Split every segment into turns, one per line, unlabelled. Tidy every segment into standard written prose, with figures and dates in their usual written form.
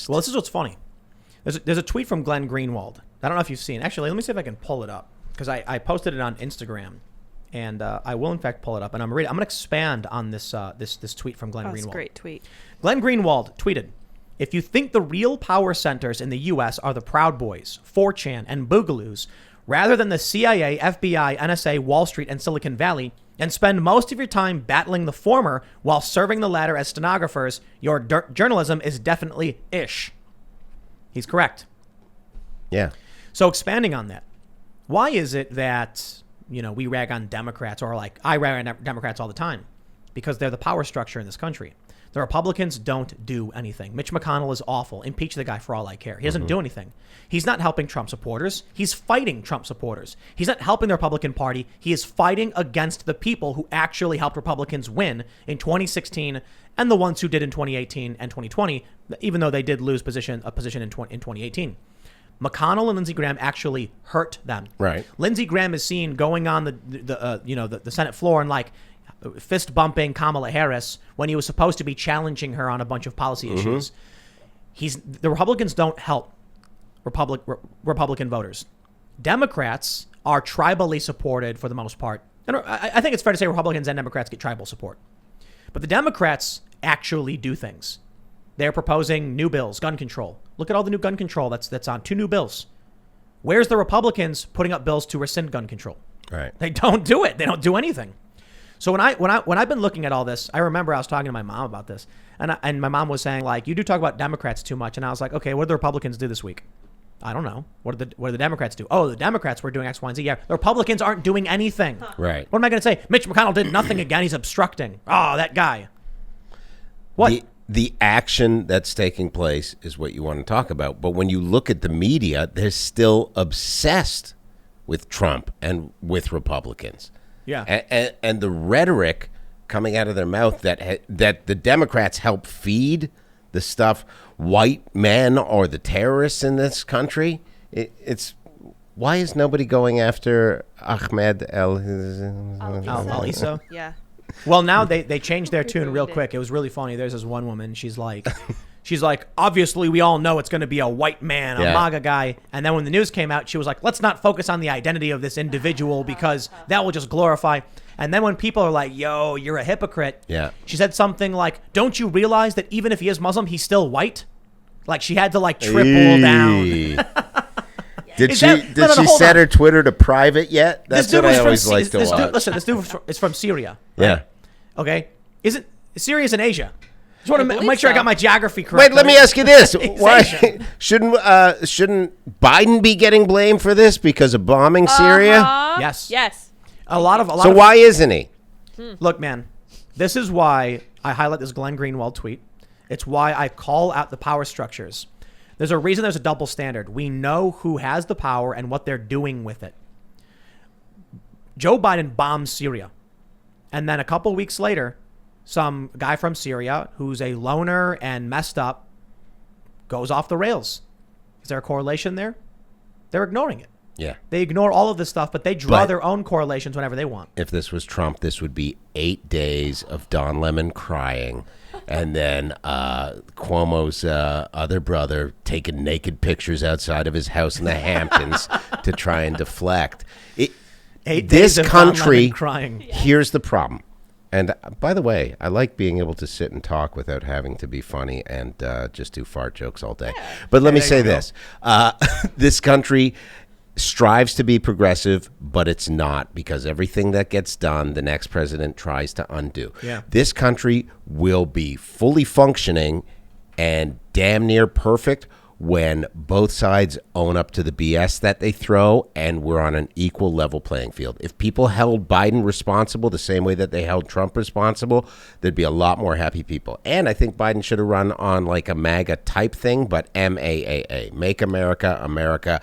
Well, this is what's funny. There's a tweet from Glenn Greenwald. I don't know if you've seen. Actually, let me see if I can pull it up because I posted it on Instagram, and I will in fact pull it up. And I'm going to expand on this this tweet from Glenn Greenwald.
That's a great tweet.
Glenn Greenwald tweeted, "If you think the real power centers in the U.S. are the Proud Boys, 4chan, and Boogaloos, rather than the CIA, FBI, NSA, Wall Street, and Silicon Valley, and spend most of your time battling the former while serving the latter as stenographers, your journalism is definitely ish." He's correct.
Yeah.
So expanding on that, why is it that, we rag on Democrats, or like I rag on Democrats all the time? Because they're the power structure in this country. The Republicans don't do anything. Mitch McConnell is awful. Impeach the guy for all I care. He doesn't do anything. He's not helping Trump supporters. He's fighting Trump supporters. He's not helping the Republican Party. He is fighting against the people who actually helped Republicans win in 2016 and the ones who did in 2018 and 2020, even though they did lose a position in 2018. McConnell and Lindsey Graham actually hurt them.
Right.
Lindsey Graham is seen going on the Senate floor and like fist bumping Kamala Harris when he was supposed to be challenging her on a bunch of policy issues. The Republicans don't help Republican voters. Democrats are tribally supported for the most part. And I think it's fair to say Republicans and Democrats get tribal support. But the Democrats actually do things. They're proposing new bills, gun control. Look at all the new gun control that's on 2 new bills. Where's the Republicans putting up bills to rescind gun control?
Right.
They don't do it. They don't do anything. So when I've been looking at all this, I remember I was talking to my mom about this, and my mom was saying like, "You do talk about Democrats too much," and I was like, "Okay, what did the Republicans do this week?" I don't know. What did the Democrats do? Oh, the Democrats were doing X, Y, and Z. Yeah, the Republicans aren't doing anything.
Right.
What am I going to say? Mitch McConnell did nothing again. He's obstructing. Oh, that guy. What?
The action that's taking place is what you want to talk about. But when you look at the media, they're still obsessed with Trump and with Republicans.
Yeah.
And the rhetoric coming out of their mouth that the Democrats help feed the stuff, white men are the terrorists in this country. It's why is nobody going after Ahmed
Al-Issa?
Yeah.
Well, now they changed their tune real quick. It was really funny. There's this one woman. She's like, obviously we all know it's going to be a white man, a MAGA guy. And then when the news came out, she was like, let's not focus on the identity of this individual because that will just glorify. And then when people are like, yo, you're a hypocrite.
Yeah.
She said something like, don't you realize that even if he is Muslim, he's still white? Like she had to like triple down.
Did she set her Twitter to private yet? That's what I always like to watch.
Listen, this dude is from Syria.
Right? Yeah.
Okay. Syria's in Asia? Just want to make sure I got my geography correct.
Wait, let me ask you this: why shouldn't Biden be getting blamed for this because of bombing Syria?
Yes.
Yes.
So why isn't he?
Look, man, this is why I highlight this Glenn Greenwald tweet. It's why I call out the power structures. There's a reason there's a double standard. We know who has the power and what they're doing with it. Joe Biden bombs Syria. And then a couple weeks later, some guy from Syria who's a loner and messed up goes off the rails. Is there a correlation there? They're ignoring it.
Yeah.
They ignore all of this stuff, but they draw their own correlations whenever they want.
If this was Trump, this would be 8 days of Don Lemon crying. And then Cuomo's other brother taking naked pictures outside of his house in the Hamptons to try and deflect.
8 days of
country,
crying.
Here's the problem. And by the way, I like being able to sit and talk without having to be funny and just do fart jokes all day. But let me say this. This country strives to be progressive, but it's not, because everything that gets done, the next president tries to undo.
Yeah.
This country will be fully functioning and damn near perfect when both sides own up to the BS that they throw and we're on an equal level playing field. If people held Biden responsible the same way that they held Trump responsible, there'd be a lot more happy people. And I think Biden should have run on like a MAGA type thing, but MAAA, Make America, America.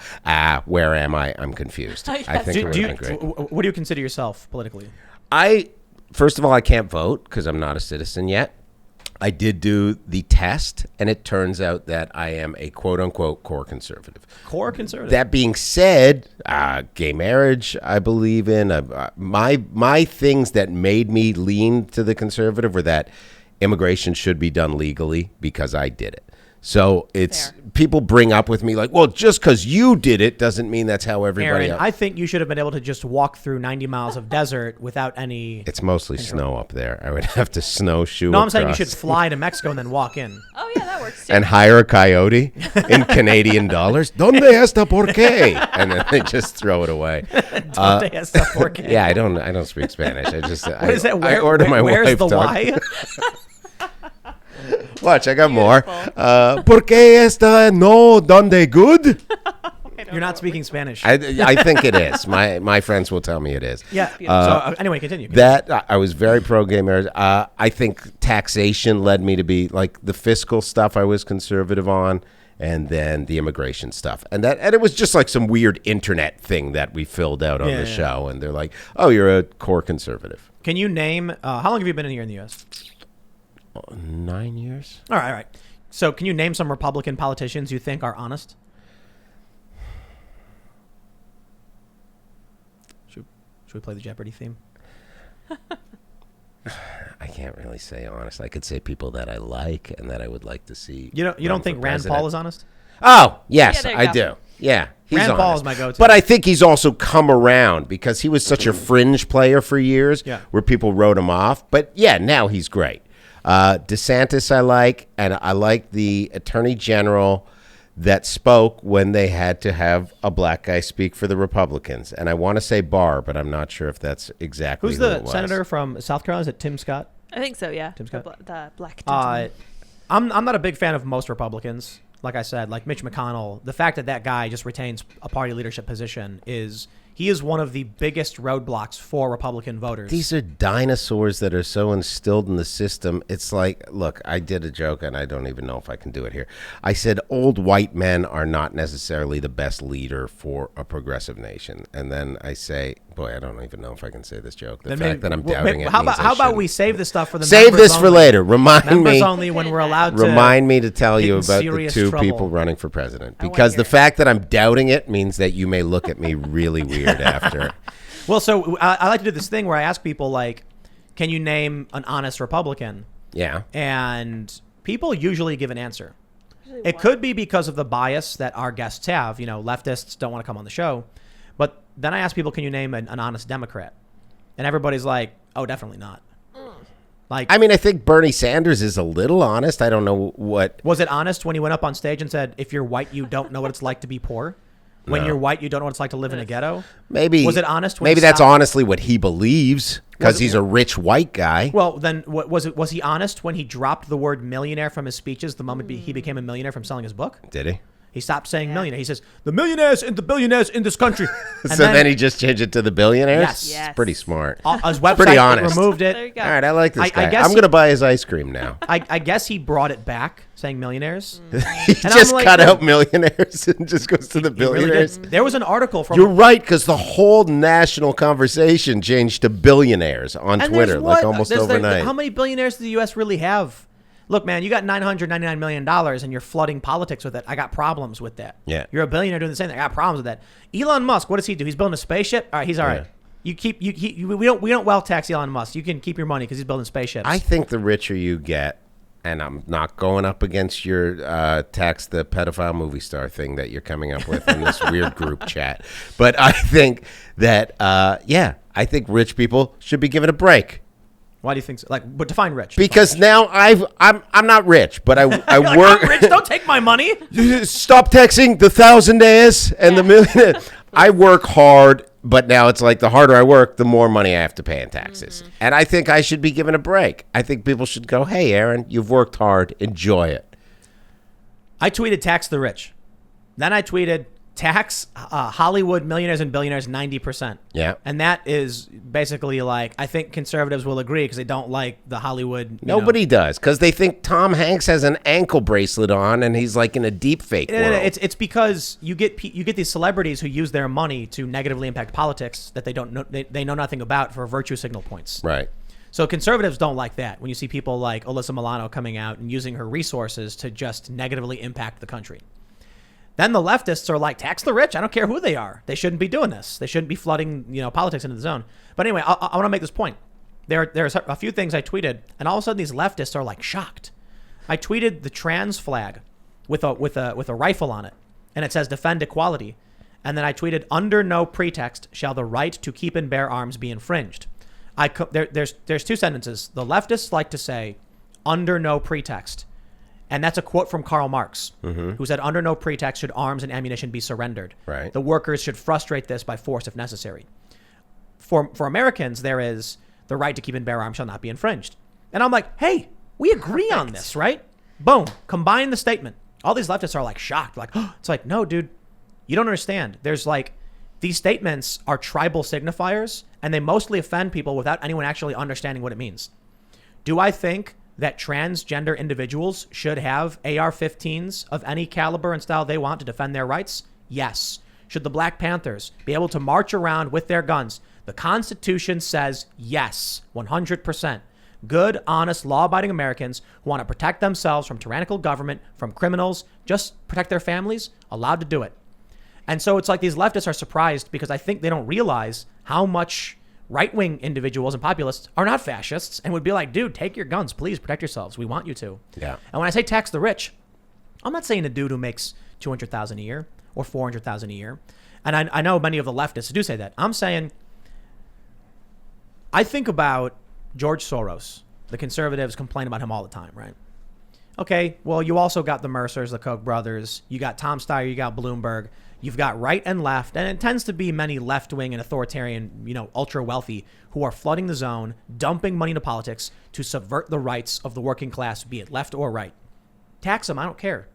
Where am I? I'm confused. I think it would have been great.
What do you consider yourself politically?
First of all, I can't vote because I'm not a citizen yet. I did do the test, and it turns out that I am a quote-unquote core conservative.
Core conservative.
That being said, gay marriage I believe in. My things that made me lean to the conservative were that immigration should be done legally because I did it. So it's
Fair.
people bring up with me like, well, just because you did it doesn't mean that's how everybody
Aaron,
else.
I think you should have been able to just walk through 90 miles of desert without any.
It's mostly snow up there. I would have to snowshoe.
No, I'm saying you
across
should fly to Mexico and then walk in.
Oh yeah, that works too.
and hire a coyote in Canadian dollars. ¿Dónde está por qué? And then they just throw it away.
Donde está por qué?
Yeah, I don't speak Spanish. I just
What is that?
I order my
where's
wife
the
to-
Y?
Watch, I got more.
Beautiful.
¿Por qué está no donde good?
You're not speaking Spanish.
I think it is. My friends will tell me it is.
Yeah. Anyway, continue.
That I was very pro gay marriage. I think taxation led me to be like the fiscal stuff I was conservative on, and then the immigration stuff. And it was just like some weird internet thing that we filled out on the show. And they're like, oh, you're a core conservative.
Can you name how long have you been in here in the U.S.?
9 years.
All right. So can you name some Republican politicians you think are honest? Should we play the Jeopardy theme?
I can't really say honest. I could say people that I like and that I would like to see.
You don't think Rand Paul is honest?
Oh, yes,
Yeah, there you
I
go.
do. Yeah, he's
Rand Paul
honest.
is my go-to.
But I think he's also come around because he was such a fringe player for years where people wrote him off. But yeah, now he's great. DeSantis I like, and I like the attorney general that spoke when they had to have a black guy speak for the Republicans. And I want to say Barr, but I'm not sure if that's exactly
Who's
who
the
it was.
senator from South Carolina? Is it Tim Scott?
I think so. Yeah.
Tim Scott?
The black gentleman.
I'm not a big fan of most Republicans. Like I said, like Mitch McConnell, the fact that that guy just retains a party leadership position he is one of the biggest roadblocks for Republican voters.
These are dinosaurs that are so instilled in the system. It's like, look, I did a joke, and I don't even know if I can do it here. I said old white men are not necessarily the best leader for a progressive nation. And then I say, boy, I don't even know if I can say this joke. The fact that I'm doubting it
How
means
about
I
how about
shouldn't.
we save this stuff for the
Save
members
this for
only.
later. Remind
Members
me.
only when we're allowed to.
Remind me to tell
get
you
in
about the
serious
two
trouble.
people running for president.
wanna
Because
hear
the
it.
fact that I'm doubting it means that you may look at me really weird after.
Well, so I like to do this thing where I ask people like, can you name an honest Republican?
Yeah.
And people usually give an answer. It could be because of the bias that our guests have. Leftists don't want to come on the show. But then I ask people, can you name an honest Democrat? And everybody's like, oh, definitely not. Like,
I mean, I think Bernie Sanders is a little honest. I don't know what.
was it honest when he went up on stage and said, if you're white, you don't know what it's like to be poor? When
No.
you're white, you don't know what it's like to live in a ghetto?
Maybe.
Was it honest when
Maybe
he
that's
stopped-
honestly what he believes because he's a rich white guy.
Well, then was he honest when he dropped the word millionaire from his speeches the moment he became a millionaire from selling his book?
Did he?
He stopped saying millionaire. He says, the millionaires and the billionaires in this country. And
So then he just changed it to the billionaires?
Yes.
Yes.
Pretty smart.
his website
Pretty honest.
removed it.
There you go.
All right, I like this
I
guy.
guess
I'm going to buy his ice cream now.
I guess he brought it back, saying millionaires.
He
And I'm
just
like,
cut out millionaires and just goes to the
He really did.
billionaires.
There was an article from
You're right, because the whole national conversation changed to billionaires on
and
Twitter,
there's
like
what?
almost
There's
overnight.
how many billionaires does the U.S. really have? Look, man, you got $999 million and you're flooding politics with it. I got problems with that.
Yeah.
You're a billionaire doing the same thing. I got problems with that. Elon Musk, what does he do? He's building a spaceship. All right, he's all right.
Yeah.
We don't wealth tax Elon Musk. You can keep your money because he's building spaceships.
I think the richer you get, and I'm not going up against your tax the pedophile movie star thing that you're coming up with in this weird group chat, but I think that I think rich people should be given a break.
Why do you think so? Like, but define rich.
Because now I'm not rich, but I
Like,
work.
I'm rich. Don't take my money.
Stop taxing the thousandaires and the millionaire. I work hard, but now it's like the harder I work, the more money I have to pay in taxes. And I think I should be given a break. I think people should go, hey, Aaron, you've worked hard. Enjoy it.
I tweeted tax the rich. Then I tweeted tax Hollywood millionaires and billionaires 90%.
Yeah.
And that is basically like, I think conservatives will agree because they don't like the Hollywood.
Nobody does, because they think Tom Hanks has an ankle bracelet on and he's like in a deep fake world.
It's because you get these celebrities who use their money to negatively impact politics that they don't know they know nothing about for virtue signal points.
Right.
So conservatives don't like that when you see people like Alyssa Milano coming out and using her resources to just negatively impact the country. Then the leftists are like, tax the rich. I don't care who they are. They shouldn't be doing this. They shouldn't be flooding, politics into the zone. But anyway, I want to make this point. There's a few things I tweeted, and all of a sudden these leftists are like shocked. I tweeted the trans flag, with a rifle on it, and it says defend equality. And then I tweeted, under no pretext shall the right to keep and bear arms be infringed. There's two sentences. The leftists like to say, under no pretext. And that's a quote from Karl Marx, who said, under no pretext should arms and ammunition be surrendered.
Right.
The workers should frustrate this by force if necessary. For Americans, there is the right to keep and bear arms shall not be infringed. And I'm like, hey, we agree on this, right? Boom. Combine the statement. All these leftists are like shocked. Like, oh, it's like, no, dude. You don't understand. There's like, these statements are tribal signifiers, and they mostly offend people without anyone actually understanding what it means. Do I think that transgender individuals should have AR-15s of any caliber and style they want to defend their rights? Yes. Should the Black Panthers be able to march around with their guns? The Constitution says yes, 100%. Good, honest, law-abiding Americans who want to protect themselves from tyrannical government, from criminals, just protect their families, allowed to do it. And so it's like these leftists are surprised because I think they don't realize how much right-wing individuals and populists are not fascists and would be like, dude, take your guns. Please protect yourselves. We want you to.
Yeah.
And when I say tax the rich, I'm not saying a dude who makes $200,000 a year or $400,000 a year. And I know many of the leftists do say that. I'm saying, I think about George Soros. The conservatives complain about him all the time, right? Okay, well, you also got the Mercers, the Koch brothers. You got Tom Steyer, you got Bloomberg. You've got right and left, and it tends to be many left-wing and authoritarian, ultra-wealthy who are flooding the zone, dumping money into politics to subvert the rights of the working class, be it left or right. Tax them, I don't care.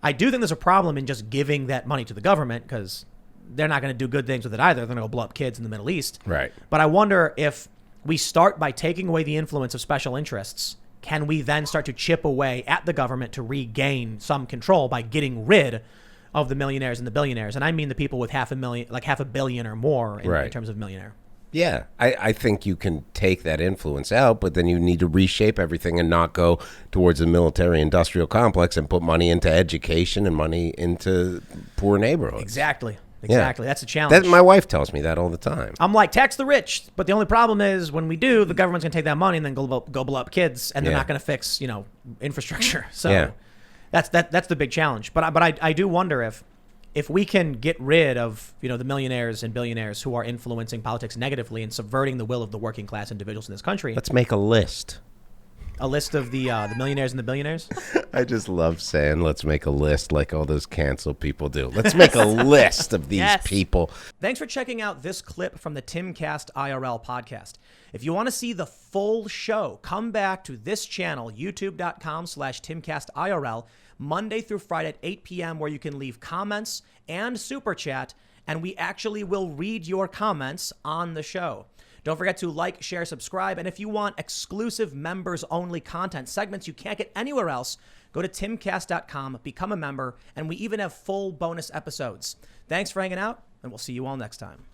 I do think there's a problem in just giving that money to the government because they're not going to do good things with it either. They're going to go blow up kids in the Middle East.
Right.
But I wonder if we start by taking away the influence of special interests, can we then start to chip away at the government to regain some control by getting rid of the millionaires and the billionaires? And I mean the people with $500 million or more in terms of millionaire.
Yeah, I think you can take that influence out, but then you need to reshape everything and not go towards a military-industrial complex and put money into education and money into poor neighborhoods.
Exactly.
Yeah.
That's a challenge.
My wife tells me that all the time.
I'm like, tax the rich. But the only problem is when we do, the government's going to take that money and then go blow up kids, and they're not going to fix, infrastructure. So that's the big challenge. But I do wonder if we can get rid of, the millionaires and billionaires who are influencing politics negatively and subverting the will of the working class individuals in this country.
Let's make a list.
A list of the millionaires and the billionaires?
I just love saying let's make a list like all those cancel people do. Let's make a list of these people.
Thanks for checking out this clip from the Timcast IRL podcast. If you want to see the full show, come back to this channel, youtube.com/TimcastIRL, Monday through Friday at 8 p.m., where you can leave comments and super chat, and we actually will read your comments on the show. Don't forget to like, share, subscribe, and if you want exclusive members-only content, segments you can't get anywhere else, go to timcast.com, become a member, and we even have full bonus episodes. Thanks for hanging out, and we'll see you all next time.